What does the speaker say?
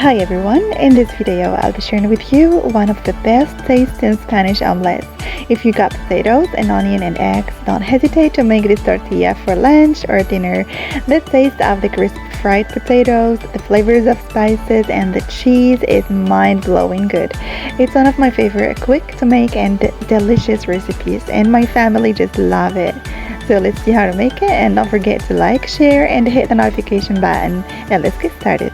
Hi everyone, in this video I'll be sharing with you one of the best tasting Spanish omelettes. If you got potatoes, an onion and eggs, don't hesitate to make this tortilla for lunch or dinner. The taste of the crispy fried potatoes, the flavors of spices and the cheese is mind-blowing good. It's one of my favorite quick to make and delicious recipes, and my family just love it. So let's see how to make it, and don't forget to like, share and hit the notification button, and let's get started.